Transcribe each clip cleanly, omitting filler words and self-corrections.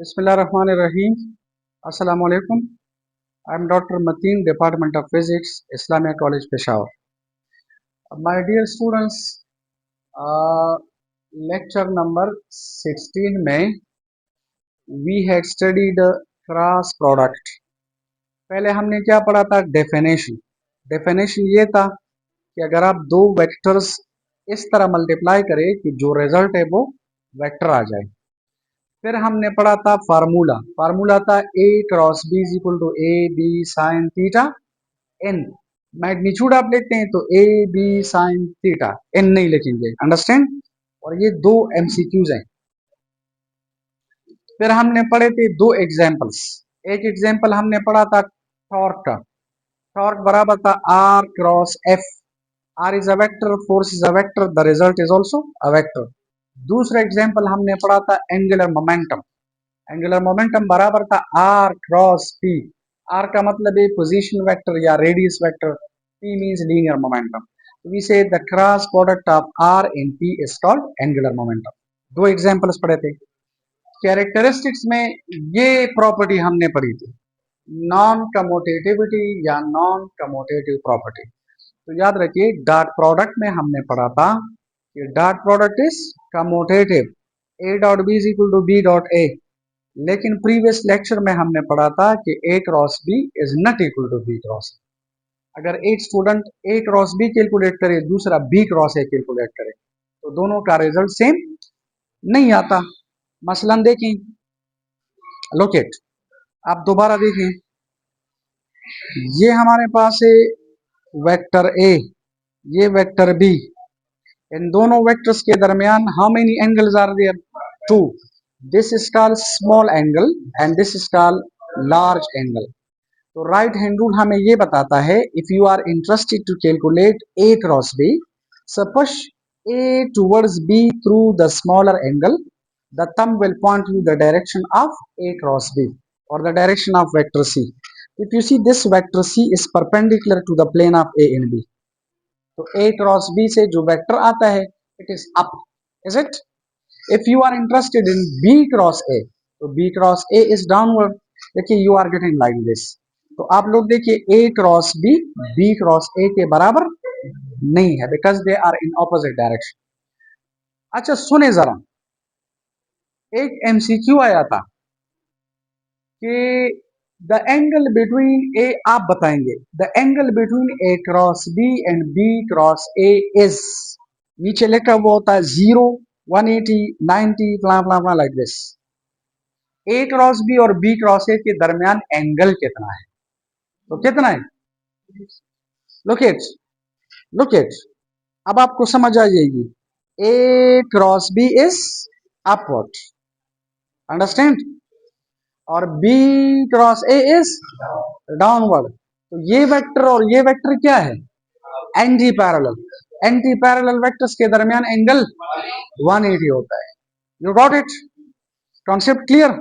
Bismillahirrahmanirrahim. Assalamu alaikum. I am Dr. Mateen, Department of Physics, Islamia College, Peshawar. My dear students, uh, lecture number 16 में we had studied cross product. पहले हमने क्या पढ़ा था? Definition. Definition ये था कि अगर आप दो वेक्टर्स इस तरह मल्टीप्लाई करें कि जो रिजल्ट है वो वेक्टर आ जाए. फिर हमने पढ़ा था फार्मूला. फार्मूला था A cross B is equal to A B sine theta N. Magnitude आप लेते हैं तो A B sine theta, N नहीं लिखेंगे. अंडरस्टैंड? और ये दो एमसीक्यूज हैं. फिर हमने पढ़े थे दो एग्जांपल्स. एक एग्जांपल हमने पढ़ा था टॉर्क का. टॉर्क बराबर था R cross F. R is a vector, force is a vector, the result is also a vector. दूसरा एग्जाम्पल हमने पढ़ा था एंगुलर मोमेंटम. एंगुलर मोमेंटम बराबर था आर क्रॉस पी. आर का मतलब है पोजीशन वेक्टर या radius vector. P means linear momentum. We say the cross product of R and P is called angular momentum. दो एग्जांपल्स पढ़े थे. कैरेक्टरिस्टिक्स में ये प्रॉपर्टी हमने पढ़ी थी, नॉन कमोटेटिविटी या नॉन कमोटेटिव प्रॉपर्टी. तो याद रखिए डॉट प्रोडक्ट में हमने पढ़ा था कि dot product is commutative. A dot B is equal to B dot A. लेकिन प्रीवियस लेक्चर में हमने पढ़ा था कि A cross B is not equal to B cross. अगर एक student A cross B calculate करे, दूसरा बी क्रॉस ए कैलकुलेट करे, तो दोनों का रिजल्ट सेम नहीं आता. मसलन देखें, लोकेट, आप दोबारा देखें, ये हमारे पास है वेक्टर ए, ये वेक्टर बी. इन दोनों वेक्टर्स के दरमियान how many angles are there? Two. This is called small angle and this is called large angle. तो राइट हैंड रूल हमें ये बताता है, if you are interested to calculate A cross B, so push A towards B through the smaller angle. The thumb will point you the direction of A cross B or the direction of vector C. If you see this vector C is perpendicular to the plane of A and B. तो A cross B से जो vector आता है, it is up, is it? If you are interested in B cross A, तो B cross A is downward. देखिए you are getting like this. तो आप लोग देखिए A cross B B cross A के बराबर नहीं है, because they are in opposite direction. अच्छा सुने जरा, एक एमसीक्यू आया था कि द एंगल बिटवीन ए, आप बताएंगे the angle between A cross B and B cross A is, नीचे लिखा हुआ होता है 0, 180, 90 फ्ला फ्ला फ्ला like this. A cross B और बी क्रॉस ए के दरमियान एंगल कितना है? तो कितना है? Look it, look it. अब आपको समझ आ जाएगी. A cross B is upward, understand, और B cross A is downward. तो ये वेक्टर और ये वेक्टर क्या है? Anti parallel. Anti parallel vectors के दरमियान एंगल 180 होता है. You got it? Concept clear?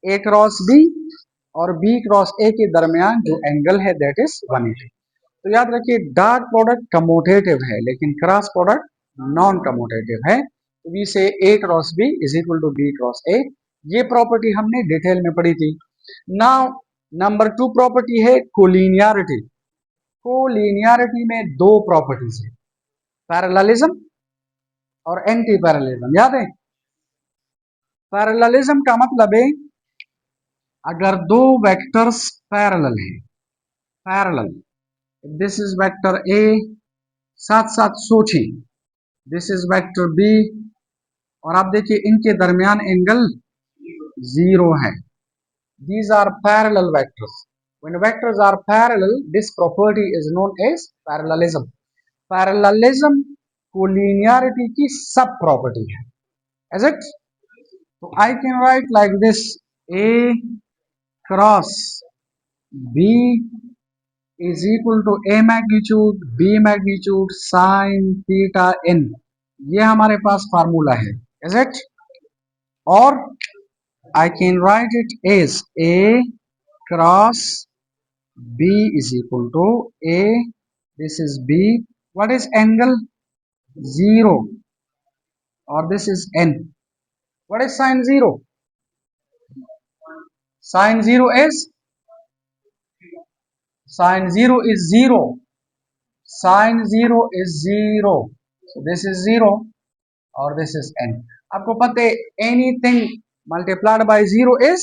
A cross B और बी क्रॉस ए के दरमियान जो एंगल है दैट इज 180. तो याद रखिए डॉट प्रोडक्ट कमोटेटिव है लेकिन क्रॉस प्रोडक्ट नॉन कमोटेटिव है. तो we say A cross B is equal to B cross A. ये प्रॉपर्टी हमने डिटेल में पढ़ी थी. नाउ नंबर 2 प्रॉपर्टी है कोलिनियरिटी. कोलिनियरिटी में दो प्रॉपर्टीज है, पैरेललिज्म और एंटी पैरेललिज्म. याद है? पैरेललिज्म का मतलब है अगर दो वेक्टर्स पैरेलल हैं, parallel, this is vector A, साथ साथ सोचें, दिस इज वेक्टर बी, और आप देखिए इनके दरमियान एंगल 0 है. These are parallel vectors. When vectors are parallel, this property is known as parallelism. Parallelism collinearity की सब property है. Is it? So I can write like this: A cross B is equal to A magnitude B magnitude sin theta n. ये हमारे पास formula है. Is it? और I can write it as A cross B is equal to A, this is B, what is angle? 0, or this is N. What is sin 0? Sine 0 is 0. Sine 0 is 0. So this is 0 और this is n. आपको पता है anything multiplied by 0 is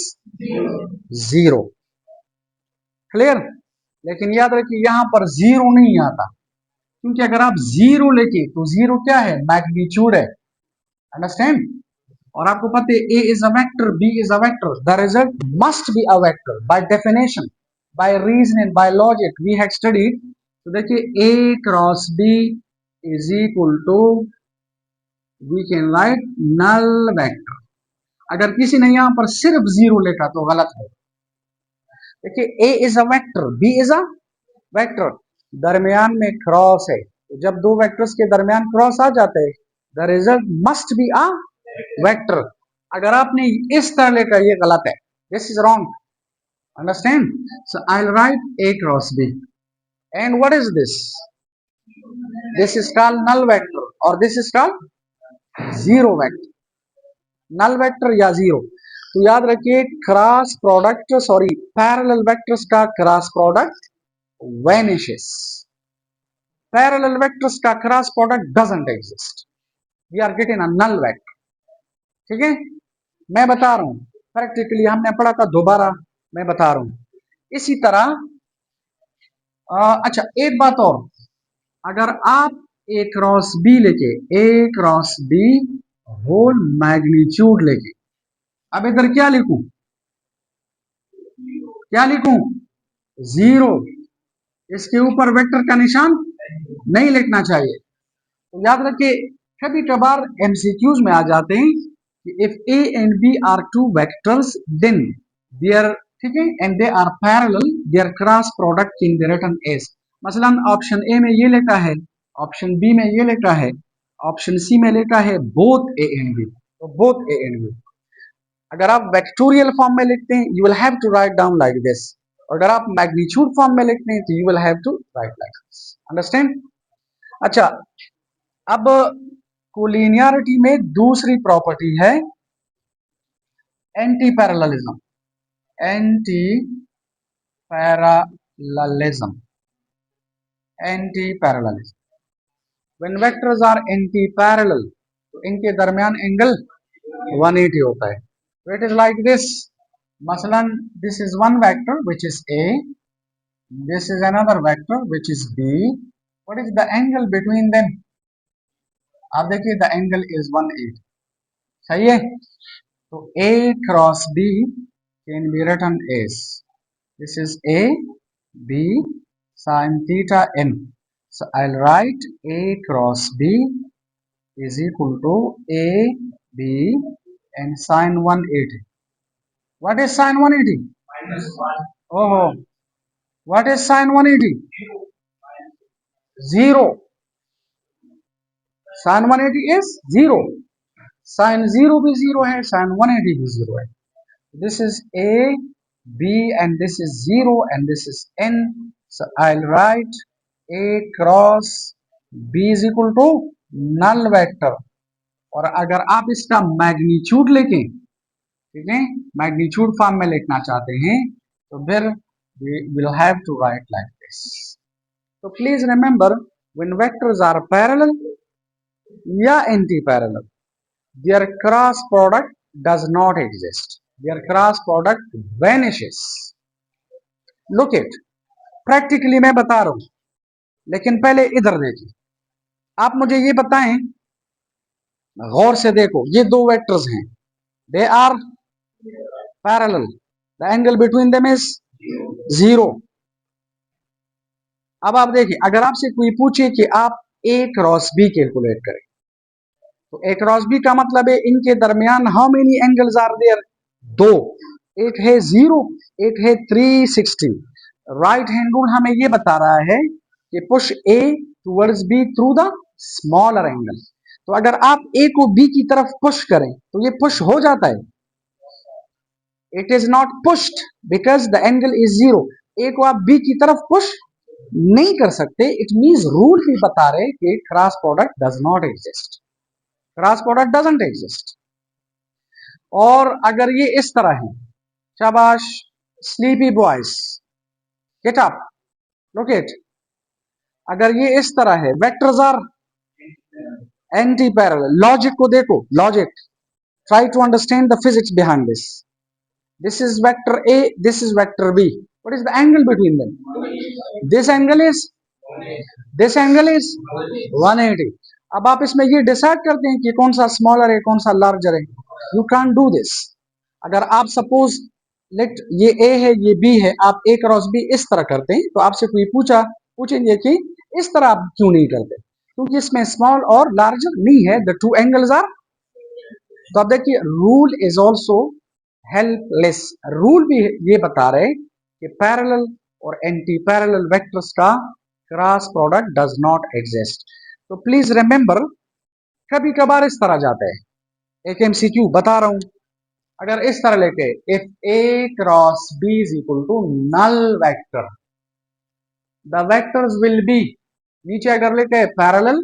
0. Clear? लेकिन याद रखिए यहां पर 0 नहीं आता, क्योंकि अगर आप 0 लेके तो 0 क्या है? मैग्नीट्यूड है. अंडरस्टैंड? और आपको पता है a is a vector, b is a vector, the result must be a vector by definition, by reasoning, by logic we had studied. तो देखिए a cross b is equal to we can write null vector. अगर किसी ने यहां पर सिर्फ 0 लिखा तो गलत है. देखिए a is a vector, b is a vector, दरमियान में क्रॉस है, तो जब दो वेक्टर्स के दरमियान क्रॉस आ जाता है the result must be a vector. अगर आपने इस तरह लिखा ये गलत है, this is wrong. Understand? So I will write a cross b and what is this? This is called null vector और this is called zero vector. Null vector या जीरो. तो याद रखिए cross product, sorry parallel vectors का cross product vanishes. Parallel vectors का cross product doesn't exist. We are getting a null vector. ठीक है? मैं बता रहा हूं प्रैक्टिकली, हमने पढ़ा था, दोबारा मैं बता रहा हूं इसी तरह. अच्छा एक बात और, अगर आप a क्रॉस b लेके a cross b whole magnitude लेके, अब इधर क्या लिखूं? क्या लिखूं? 0. इसके ऊपर वेक्टर का निशान नहीं लिखना चाहिए. तो याद रखिए कभी कभार एमसीक्यूज में आ जाते हैं कि if A and B are two vectors then there, ठीक है, and they are parallel, there cross product can be written as. मसलन ऑप्शन ए में ये लिखा है, ऑप्शन बी में ये लिखा है, ऑप्शन सी में लिखा है बोथ ए एंड बी, तो बोथ ए एंड बी. अगर आप वेक्टोरियल फॉर्म में लिखते हैं you will have to write down like this, और अगर आप मैग्नीट्यूड फॉर्म में लिखते हैं तो you will have to write like this. Understand? अच्छा अब कोलिनियरिटी में दूसरी प्रॉपर्टी है anti parallelism. Anti parallelism, anti parallelism. When vectors are anti parallel तो इनके दरमियान एंगल 180 होता है. So it is like this. मसलन this is one vector which is A, this is another vector which is B. What is the angle between them? आप देखिए the angle is 180. सही है? तो A cross B can be written as, this is A B sin theta n. So I'll write A cross B is equal to A B and sin 180. What is sin 180? -1. Oh, what is sin 180? 0. sin 180 is 0. sin 0 भी 0 है, sin 180 भी 0 है. This is A, B and this is 0 and this is n. So I'll write A cross B is equal to null vector. और अगर आप इसका magnitude लिखें, ठीक है, मैग्नीट्यूड फॉर्म में लिखना चाहते हैं तो फिर we will have to write like this. So please remember when vectors are parallel या anti parallel, their cross product does not exist. Their cross product vanishes. Look it. Practically मैं बता रहा हूं, लेकिन पहले इधर देखिए. आप मुझे ये बताएं, गौर से देखो, ये दो वेक्टर्स हैं, they are parallel, the angle between them is 0. अब आप देखिए अगर आपसे कोई पूछे कि आप A क्रॉस B कैलकुलेट करें, तो A क्रॉस B का मतलब है इनके दरमियान how many angles are there? 2. एक है 0, एक है 360. राइट हैंड रूल हमें ये बता रहा है कि push A towards B through the smaller angle. तो अगर आप A को B की तरफ पुश करें तो ये पुश हो जाता है. It is not pushed because the angle is 0. A को आप B की तरफ पुश नहीं कर सकते. इट मींस रूल भी बता रहे कि cross product does not exist. Cross product doesn't exist. और अगर ये इस तरह है शाबाश, sleepy boys, get up, look it. अगर ये इस तरह है, vectors are anti parallel. Logic को देखो, logic, try to understand the physics behind this. This is vector A, this is vector B. What is the angle between them? This angle is 180. अब आप इसमें ये डिसाइड करते हैं कि कौन सा स्मॉलर है, कौन सा लार्जर है। You can do this. अगर आप सपोज लेट ये A है, ये B है, आप A क्रॉस B इस तरह करते हैं, तो आपसे कोई पूछेंगे कि इस तरह आप क्यों नहीं करते, क्योंकि इसमें स्मॉल और लार्जर नहीं है, द टू एंगल्स आर। तो अब देखिए, rule is also helpless. Rule भी ये बता रहे कि पैरेलल और एंटी पैरेलल वेक्टर्स का cross product does not exist. तो प्लीज रिमेंबर, कभी कभार इस तरह जाता है, एक एमसीक्यू बता रहा हूं, अगर इस तरह लेके if A cross B is equal to null vector, the vectors will be, नीचे अगर लेके parallel,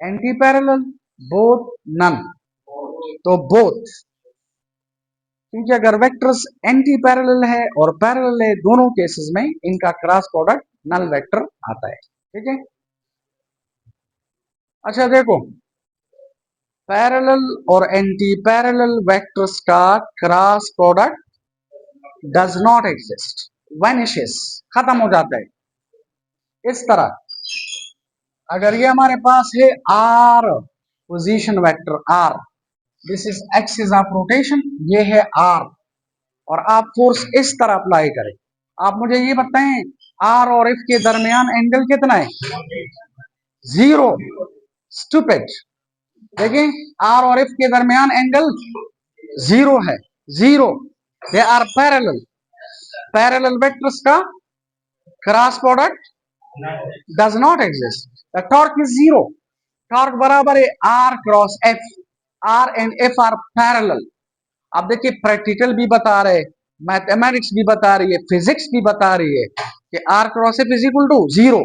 anti parallel, both, none, तो बोथ, क्योंकि अगर वेक्टर्स एंटी पैरेलल है और पैरेलल है, दोनों केसेस में इनका क्रॉस प्रोडक्ट नल वेक्टर आता है। ठीक है, अच्छा देखो, पैरेलल और एंटी पैरेलल वेक्टर्स का cross product does not exist, vanishes, खत्म हो जाता है। इस तरह अगर ये हमारे पास है R position vector R, this is axis of rotation, ये है आर, और आप फोर्स इस तरह अप्लाई करें। आप मुझे ये बताएं, आर और एफ के दरमियान एंगल कितना है? 0। स्टूपिड। देखिए, आर और एफ के दरमियान एंगल 0 है, 0। They are parallel. Parallel vectors का cross product does not exist. The torque is 0। Torque बराबर है R cross F. R and F are parallel. अब देखिए, प्रैक्टिकल भी बता रहे, मैथमेटिक्स भी बता रही है, फिजिक्स भी बता रही है कि R cross F is equal to 0।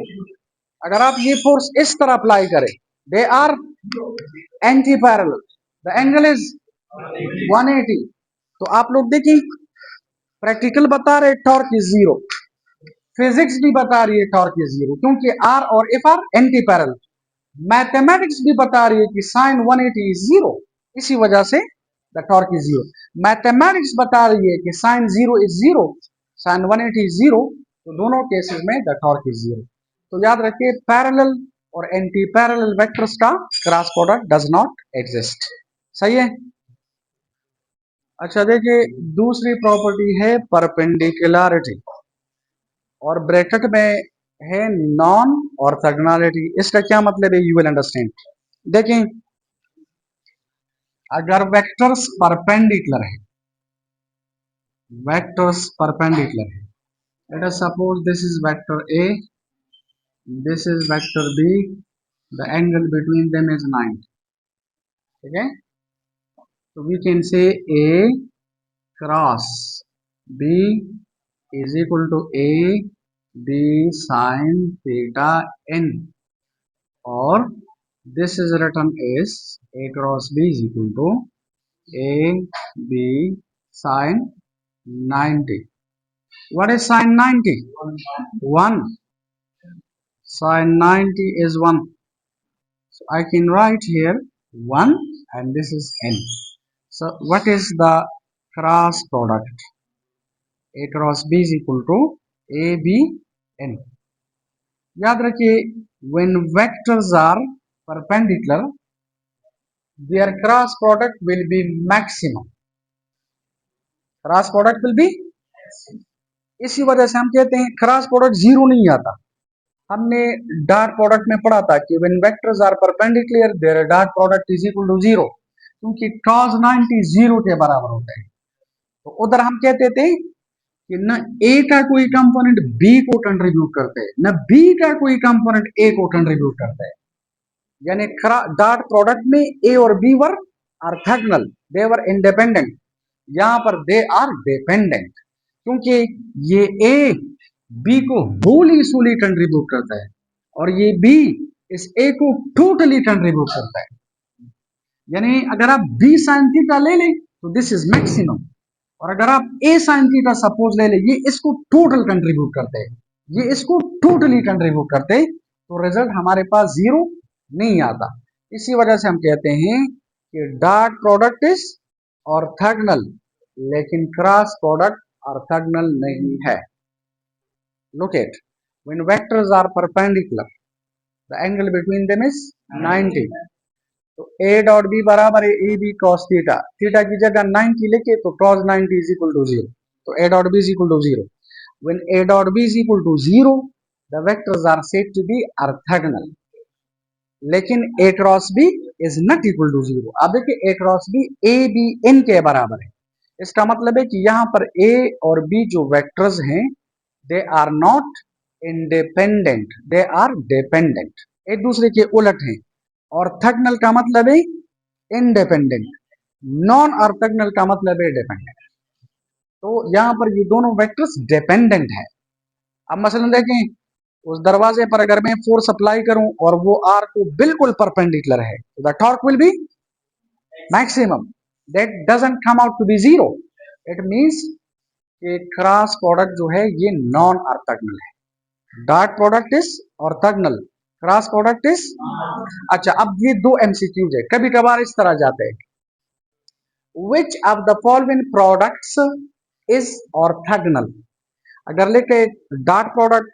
अगर आप ये फोर्स इस तरह अप्लाई करें, they are anti parallel, the angle is 180। तो आप लोग देखिए, प्रैक्टिकल बता रहे टॉर्क इज 0, फिजिक्स भी बता रही है टॉर्क इज 0, क्योंकि आर और F R anti parallel. Mathematics भी बता रही है कि साइन 180 इज 0, इसी वजह से द टॉर्क इज 0। मैथमेटिक्स बता रही है कि साइन 0 इज 0, साइन 180 इज 0, तो दोनों केसेस में द टॉर्क इज 0। तो याद रखिए, पैरेलल और एंटी पैरेलल वेक्टर्स का cross product does not exist. सही है। अच्छा देखिए, दूसरी प्रॉपर्टी है परपेंडिकुलरिटी, और ब्रैकेट में है नॉन ऑर्थोगोनैलिटी। इसका क्या मतलब है, यू विल अंडरस्टैंड। देखें, अगर वेक्टर्स परपेंडिकुलर है, वेक्टर्स परपेंडिकुलर है, let us suppose this is vector A, this is vector B, the angle between them is 90. ठीक है, so we can say A cross B is equal to A B sin theta n, or this is written as A cross B is equal to A B sin 90. What is sin 90? 1. Sin 90 is 1. So I can write here 1 and this is n. So what is the cross product? A cross B is equal to AB n. याद रखिए, when vectors are perpendicular, their cross product will be maximum. Cross product will be, इसी वजह से हम कहते हैं cross product 0 नहीं आता। हमने डॉट प्रोडक्ट में पढ़ा था कि when vectors are perpendicular their dot product is equal to 0, क्योंकि cos 90 0 के बराबर होता है। तो उधर हम कहते थे कि न ए का कोई कंपोनेंट बी को कंट्रीब्यूट करता है, न बी का कोई कंपोनेंट ए को कंट्रीब्यूट करता है। यानी डॉट प्रोडक्ट में ए और बी वर ऑर्थोगोनल, दे वर इंडिपेंडेंट। यहाँ पर दे आर डिपेंडेंट, क्योंकि ये ए बी को होली सोली कंट्रीब्यूट करता है और ये बी इस ए को टोटली कंट्रीब्यूट करता है। यानी अगर आप बी साइन थीटा ले लें तो दिस इज मैक्सिमम, और अगर आप ए साइन थीटा सपोज ले ले, ये इसको टोटल कंट्रीब्यूट करते हैं, ये इसको टोटली कंट्रीब्यूट करते हैं, तो रिजल्ट हमारे पास जीरो नहीं आता। इसी वजह से हम कहते हैं कि डॉट प्रोडक्ट इज ऑर्थोगोनल, लेकिन क्रॉस प्रोडक्ट ऑर्थोगोनल नहीं है। Look at, when vectors are perpendicular the angle between them is 90। तो ए डॉट बी बराबर है A B cos theta, theta की जगह 90 लिखे तो cos 90 इज इक्वल टू 0, तो A dot B is equal to 0। When A dot B is equal to 0 the vectors are said to be orthogonal, लेकिन A cross B is not equal to 0। अब देखिए A cross B A B इन के बराबर है, इसका मतलब है कि यहाँ पर ए और बी जो वेक्टर्स हैं they are not independent, they are dependent, एक दूसरे के उलट हैं। ऑर्थोगोनल का मतलब है इंडिपेंडेंट, नॉन ऑर्थोगोनल का मतलब है डिपेंडेंट। तो यहाँ पर ये दोनों वेक्टर्स डिपेंडेंट है। अब मसलन देखें, उस दरवाजे पर अगर मैं फोर्स अप्लाई करूं और वो आर को बिल्कुल परपेंडिकुलर है, तो the torque will be maximum, that doesn't come out to be zero. It means कि क्रॉस प्रोडक्ट जो है ये नॉन ऑर्थोगोनल है, dot product is orthogonal, cross product is. अच्छा, अब ये दो एमसीक्यूज है, कभी कभार इस तरह जाते हैं, which of the following products is orthogonal. अगर लिखे dot product,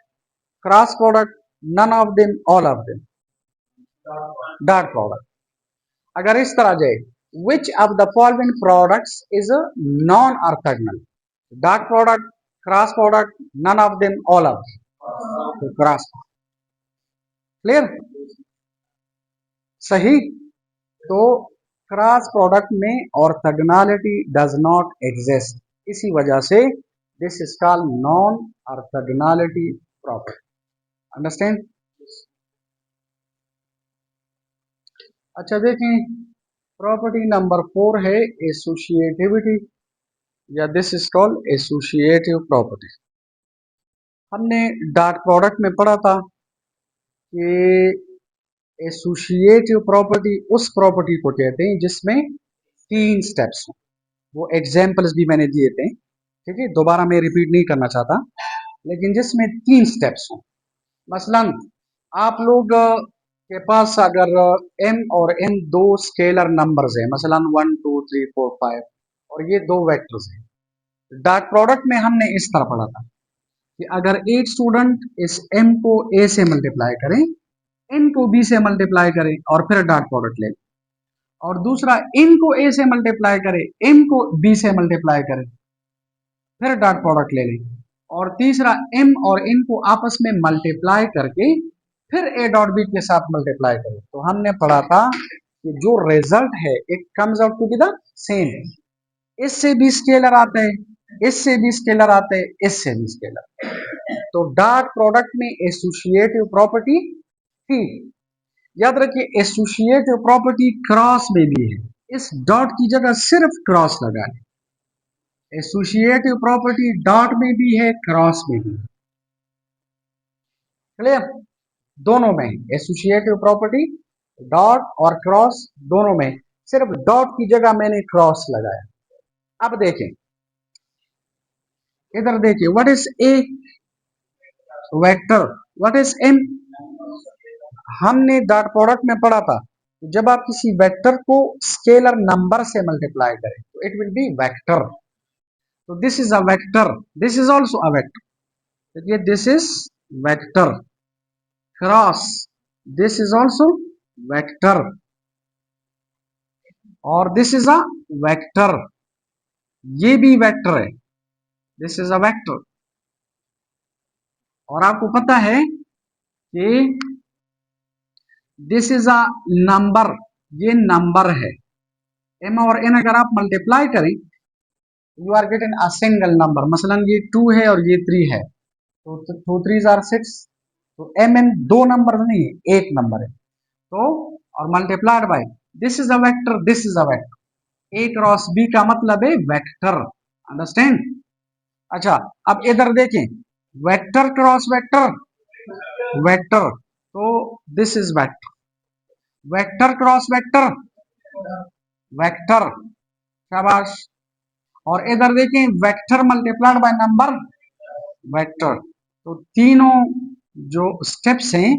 cross product, none of them, all of them, dot product. अगर इस तरह जाए, which of the following products is non orthogonal, dot product, cross product, none of them, all of them, cross. Clear? सही। तो cross product में orthogonality does not exist, इसी वजह से this is called non orthogonality property. Understand? अच्छा देखें, property number 4 है associativity, या this is called associative property. हमने डॉट प्रोडक्ट में पढ़ा था कि एसोसिएटिव प्रॉपर्टी उस प्रॉपर्टी को कहते हैं जिसमें 3 स्टेप्स हों। वो एग्जाम्पल्स भी मैंने दिए थे, ठीक है, दोबारा मैं रिपीट नहीं करना चाहता, लेकिन जिसमें 3 स्टेप्स हों। मसलन आप लोग के पास अगर m और n दो स्केलर नंबर्स हैं, मसलन 1 2 3 4 5, और ये दो वेक्टर्स हैं, डॉट प्रोडक्ट में हमने इस तरह पढ़ा था कि अगर एक स्टूडेंट इस m को a से मल्टीप्लाई करें, n को b से मल्टीप्लाई करें और फिर डॉट प्रोडक्ट ले, और दूसरा n को a से मल्टीप्लाई करे, m को b से मल्टीप्लाई करे, फिर डॉट प्रोडक्ट ले लें, और तीसरा m और n को आपस में मल्टीप्लाई करके फिर a डॉट b के साथ मल्टीप्लाई करें। तो हमने पढ़ा था कि जो रिजल्ट है it comes out to be the same. इससे भी स्केलर आते हैं, इससे भी स्केलर आते हैं, इससे भी स्केलर। तो डॉट प्रोडक्ट में एसोसिएटिव प्रॉपर्टी थी। याद रखिए एसोसिएटिव प्रॉपर्टी क्रॉस में भी है, इस डॉट की जगह सिर्फ क्रॉस लगा है। एसोसिएटिव प्रॉपर्टी डॉट में भी है, क्रॉस में भी है। क्लियर? दोनों में एसोसिएटिव प्रॉपर्टी डॉट और क्रॉस दोनों में, सिर्फ डॉट की जगह मैंने क्रॉस लगाया। अब देखें, इधर देखिए, what is a vector, what is M. हमने डॉट प्रोडक्ट में पढ़ा था कि जब आप किसी वेक्टर को स्केलर नंबर से मल्टीप्लाई करें तो इट विल बी वेक्टर। तो this is a vector, this is also a vector, देखिए this is vector, cross this is also vector, और दिस इज अ वेक्टर, ये भी वेक्टर है, दिस इज अ वेक्टर। और आपको पता है कि दिस इज अ नंबर, ये नंबर है। m और n अगर आप मल्टीप्लाई करें, you are getting a single number. मसलन ये 2 है और ये 3 है, तो 2 3 आर 6, तो m n दो नंबर नहीं है, एक नंबर है। तो और multiplied by this is a vector, this is a vector, a cross b का मतलब है वेक्टर। अंडरस्टैंड? अच्छा, अब इधर देखें, वेक्टर क्रॉस वेक्टर, वेक्टर, तो this is vector, vector cross vector, vector, शाबाश। और इधर देखें vector multiplied by number vector, तो तीनों जो स्टेप्स हैं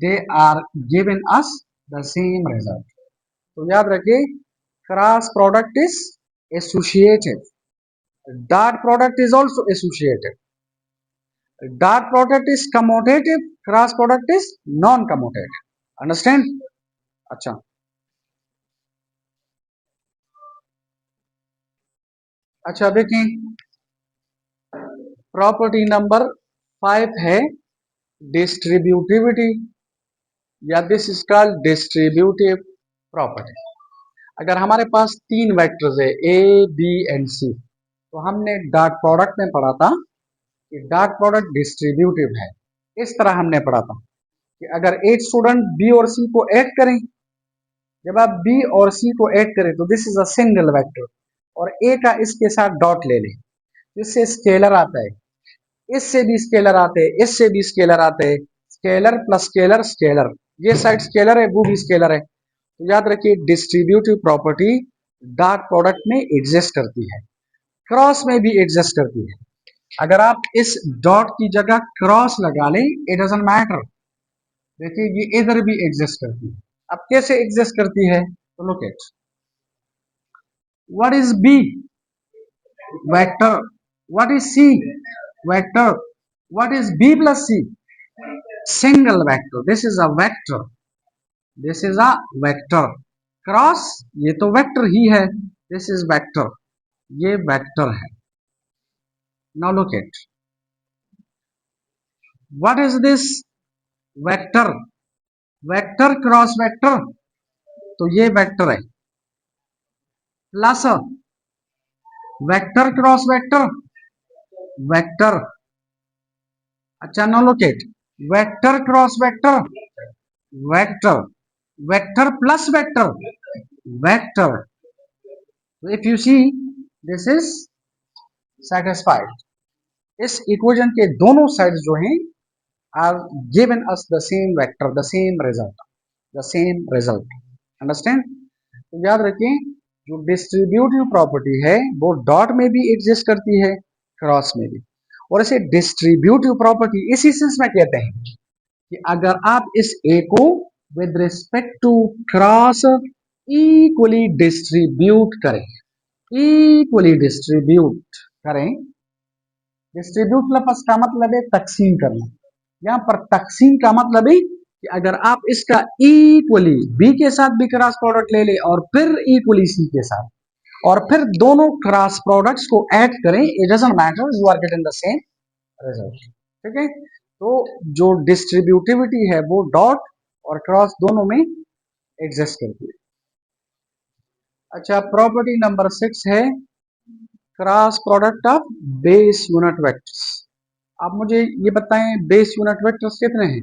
they are given us the same result. तो याद रखिए cross product is associated, dot product is also associated, dot product is commutative, cross product is non commutative. Understand? अच्छा, अच्छा देखें प्रॉपर्टी नंबर 5 है डिस्ट्रीब्यूटिविटी, या this is called distributive property. अगर हमारे पास तीन वेक्टर्स है ए बी एंड सी, तो हमने डॉट प्रोडक्ट में पढ़ा था कि डॉट प्रोडक्ट डिस्ट्रीब्यूटिव है। इस तरह हमने पढ़ा था कि अगर एक स्टूडेंट बी और सी को ऐड करें, जब आप बी और सी को ऐड करें तो this is a single vector, और ए का इसके साथ डॉट ले लें, इससे स्केलर आता है, इससे भी स्केलर आते हैं, इससे भी स्केलर आते हैं, स्केलर प्लस स्केलर स्केलर, ये साइड स्केलर है वो भी स्केलर है। तो याद रखिए डिस्ट्रीब्यूटिव प्रॉपर्टी डॉट प्रोडक्ट में एग्जिस्ट करती है, क्रॉस में भी एग्जिस्ट करती है। अगर आप इस डॉट की जगह क्रॉस लगा लें इट डजंट मैटर, देखिए ये इधर भी एग्जिस्ट करती है। अब कैसे एग्जिस्ट करती है, तो look at what is B, vector, what is C, vector, what is B plus C, single vector, this is a vector, this is a vector. Cross ये तो वेक्टर ही है, दिस इज वेक्टर, ये vector है। Now look at what is this, vector, vector cross vector, तो ये vector है, plus vector cross vector, vector. अच्छा now look at vector cross vector, vector, vector plus vector, vector. If you see this is satisfied, इस equation के दोनों side जो हैं are given us the same vector, the same result, the same result. Understand? तो याद रखें जो distributive property है वो डॉट में भी एग्जिस्ट करती है, क्रॉस में भी। और इसे डिस्ट्रीब्यूटिव प्रॉपर्टी इसी सेंस में कहते हैं कि अगर आप इस ए को with respect to cross equally distribute करें, इक्वली डिस्ट्रीब्यूट करें, डिस्ट्रीब्यूट लफ्ज का मतलब है तकसीम करना, यहाँ पर तकसीम का मतलब है कि अगर आप इसका इक्वली बी के साथ भी क्रॉस प्रोडक्ट ले ले और फिर इक्वली सी के साथ, और फिर दोनों क्रॉस प्रोडक्ट्स को ऐड करें, it doesn't matter, you are getting the same result. ठीक है, तो जो डिस्ट्रीब्यूटिविटी है वो डॉट और क्रॉस दोनों में एग्जिस्ट करती है। अच्छा प्रॉपर्टी नंबर 6 है cross product of base unit vectors. आप मुझे ये बताएं बेस यूनिट वेक्टर्स कितने हैं?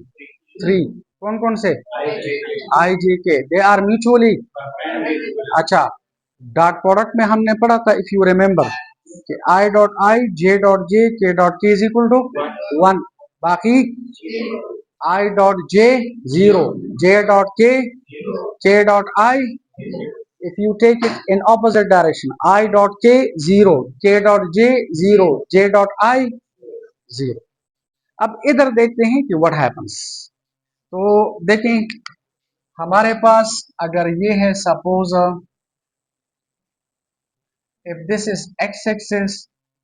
3। कौन कौन से? आई जे के, दे आर म्यूचुअली। अच्छा डॉट प्रोडक्ट में हमने पढ़ा था इफ यू रिमेम्बर कि I dot I, J dot J, के डॉट के इज इक्वल टू 1, बाकी I dot J 0, J dot K dot I, if you take it in opposite direction I dot k 0, k dot j 0, j dot I 0। अब इधर देखते हैं कि what happens। तो देखें हमारे पास अगर ये है suppose if this is x axis,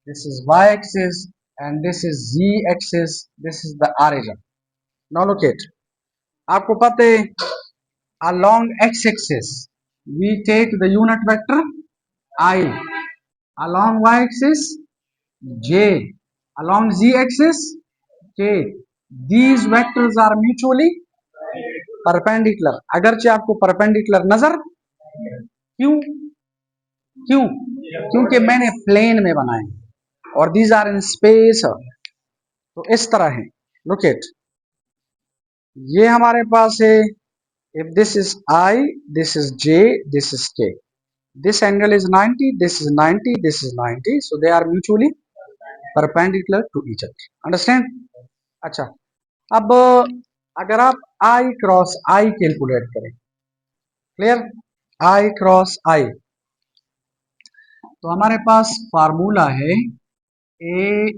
this is y axis and this is z axis, this is the origin। now look at आपको पता है along x axis we take the unit vector I, along y axis j, along z axis k, these vectors are mutually perpendicular। अगरचे आपको perpendicular नजर, क्यों क्यों? क्योंकि मैंने प्लेन में बनाए और दीज आर इन स्पेस, तो इस तरह है। लुक एट ये हमारे पास है if this is I, this is j, this is k, this angle is 90, this is 90, this is 90, so they are mutually perpendicular to each other। understand? अच्छा अब अगर आप I क्रॉस I कैलकुलेट करें, clear, I cross I, तो हमारे पास formula है A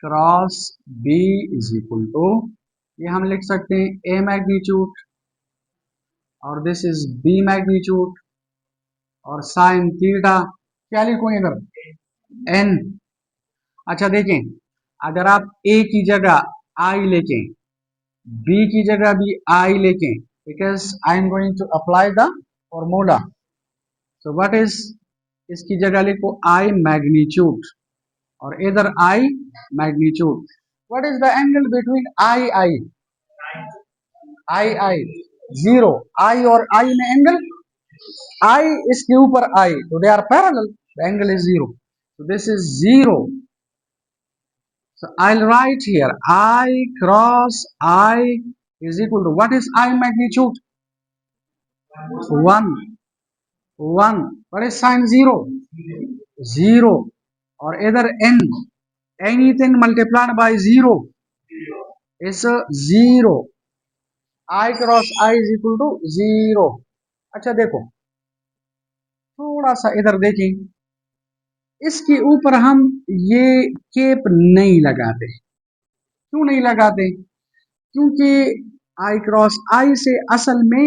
cross B is equal to, ये हम लिख सकते हैं ए मैग्नीट्यूड और दिस इज बी मैग्नीट्यूड और साइन थीटा। क्या लिखूं इधर? एन। अच्छा देखें, अगर आप ए की जगह आई लेके, बी की जगह भी आई लेके, because I am going to apply the formula. So what is, इसकी जगह लिखो आई मैग्नीट्यूड और इधर I magnitude. What is the angle between I I? I zero. I और आई में एंगल, आई इसके ऊपर आई, तो they are parallel, the angle is zero, so this is zero. So I'll write here I cross I is equal to, what is I magnitude? 1. 1. What is sin 0? 0. और इधर n, anything multiplied by 0 is 0. I cross I is equal to 0. अच्छा देखो, थोड़ा सा इधर देखें, इसके ऊपर हम ये केप नहीं लगाते। क्यों नहीं लगाते? क्योंकि आई क्रॉस आई से असल में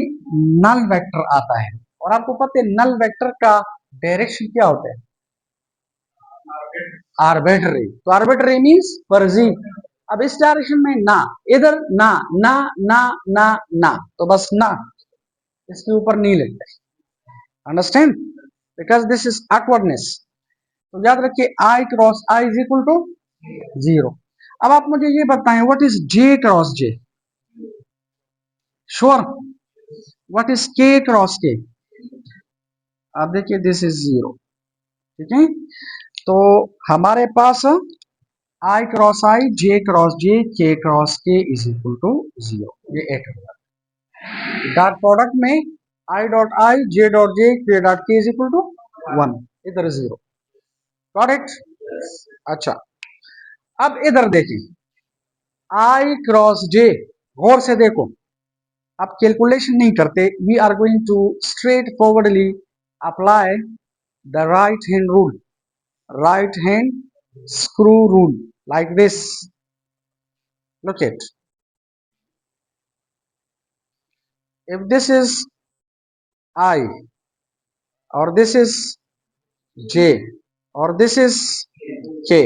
नल वेक्टर आता है और आपको पता है नल वेक्टर का डायरेक्शन क्या होता है? आर्बिट्ररी। तो आर्बिट्ररी मींस फर्जी। अब इस डायरेक्शन में ना, इधर ना ना ना ना ना, तो बस ना, इसके ऊपर नहीं लिखते। Understand? Because this is awkwardness. तो याद रखिए I cross I is equal to 0। अब आप मुझे ये बताएं what is J cross J? Sure? What is K cross K? आप देखिए दिस इज 0। ठीक है, तो हमारे पास आई क्रॉस आई, जे क्रॉस जे, के क्रॉस के इज इक्वल टू 0। ये एक डॉट प्रोडक्ट में I dot I, J dot J, के डॉट के इज इक्वल टू 1, इधर 0। Got it? अच्छा, अब इधर देखिए आई क्रॉस जे, गौर से देखो, आप कैलकुलेशन नहीं करते, we are going to straight forwardly apply the right hand rule, right hand screw rule, like this. Look it, if this is I or this is J or this is K,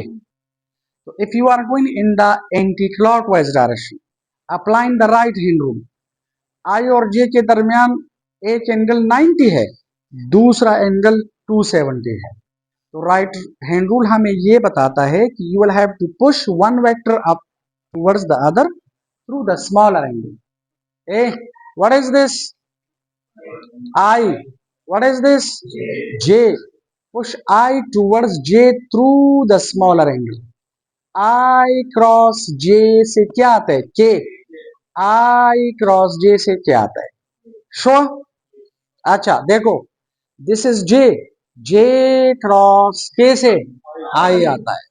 so if you are going in the anti-clockwise direction, applying the right hand rule, I और J के दरमियान एक angle 90 है, दूसरा angle 270 है। तो right hand rule हमें ये बताता है कि you will have to push one vector up towards the other through the smaller angle. A, what is this? I. What is this? J. Push I towards J through the smaller angle. I cross J से क्या आता है? के। आई cross J से क्या आता है? Sure? अच्छा देखो, this is J, J cross के से आई आता है।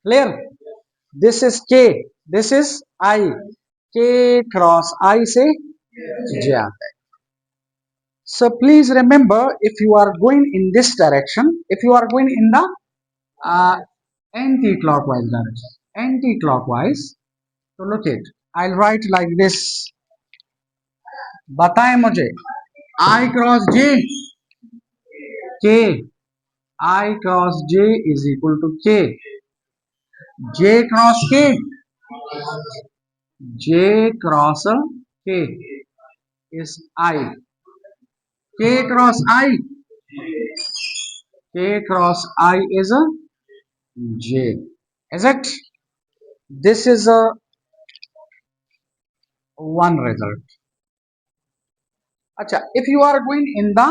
क्लियर? दिस इज के, दिस इज आई, के क्रॉस आई से जे आता है। So please remember, if you are going in this direction, if you are going in the anti-clockwise direction, anti-clockwise, so look it, I'll write like this. बताएं मुझे, I cross J, K, I cross J is equal to K, J cross K, J cross K is I, K cross I, K cross I is a J. Is it? This is a one result. अच्छा, if you are going in the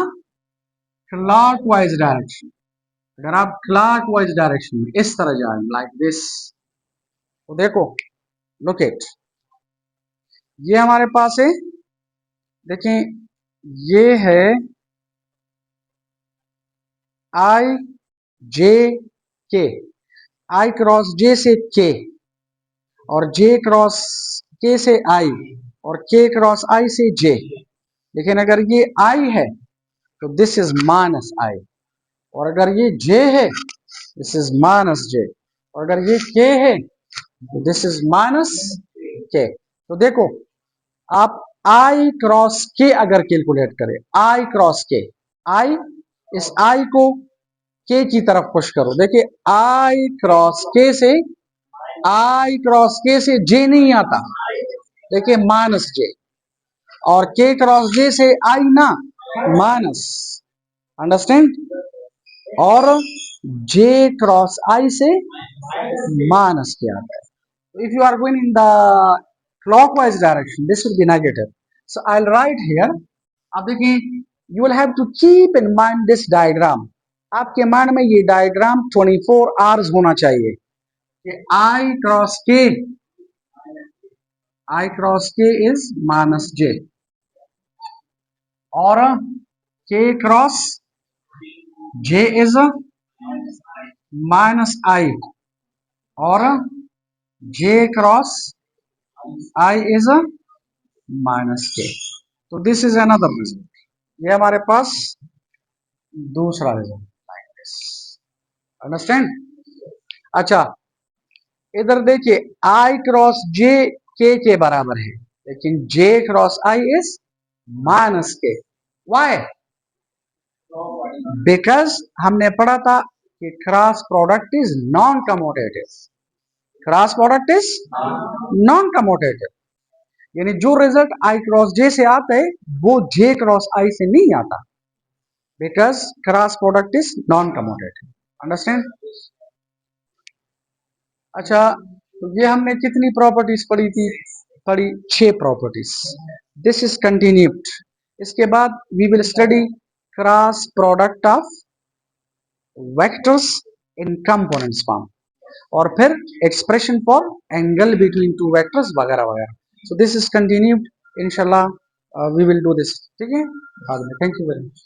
clockwise direction, अगर आप clockwise direction में इस तरह जाएं like this, तो देखो, look it, ये हमारे पास है, देखें, ये है I J K, I cross J से K और J क्रॉस K से I और K क्रॉस I से J। लेकिन अगर ये I है तो दिस इज माइनस I, और अगर ये जे है दिस इज माइनस जे, और अगर ये के है दिस इज माइनस के। तो देखो आप आई क्रॉस के अगर कैलकुलेट करें, आई क्रॉस के, आई, इस आई को के की तरफ पुश करो, देखिए आई क्रॉस के से, आई क्रॉस के से जे नहीं आता, देखिए माइनस जे, और के क्रॉस जे से आई ना, माइनस, अंडरस्टैंड, और जे क्रॉस आई से माइनस के आता है। If you are going in the clockwise direction, this will be negative. So I'll write here. अब देखिए, you will have to keep in mind this diagram. आपके माइंड में ये डायग्राम 24 आवर्स होना चाहिए कि I cross K is minus J, और K cross J is minus I, और J cross I is minus K. तो दिस इज अनदर रिजल्ट, ये हमारे पास दूसरा रिजल्ट, अंडरस्टैंड। अच्छा इधर देखिए I क्रॉस J के बराबर है, लेकिन J cross I is minus के। वाई? बिकॉज हमने पढ़ा था कि cross product is non commutative, cross product is non commutative, यानी जो रिजल्ट I क्रॉस J से आता है वो J क्रॉस I से नहीं आता, because cross product is non commutative, understand. अच्छा तो ये हमने कितनी प्रॉपर्टीज पढ़ी थी? पढ़ी 6 प्रॉपर्टीज। This is continued. इसके बाद we will study cross product of vectors in components form, और फिर expression for angle between two vectors वगैरह वगैरह। सो दिस इज कंटिन्यूड, इंशाल्लाह वी विल डू दिस, ठीक है बाद में। Thank you very much.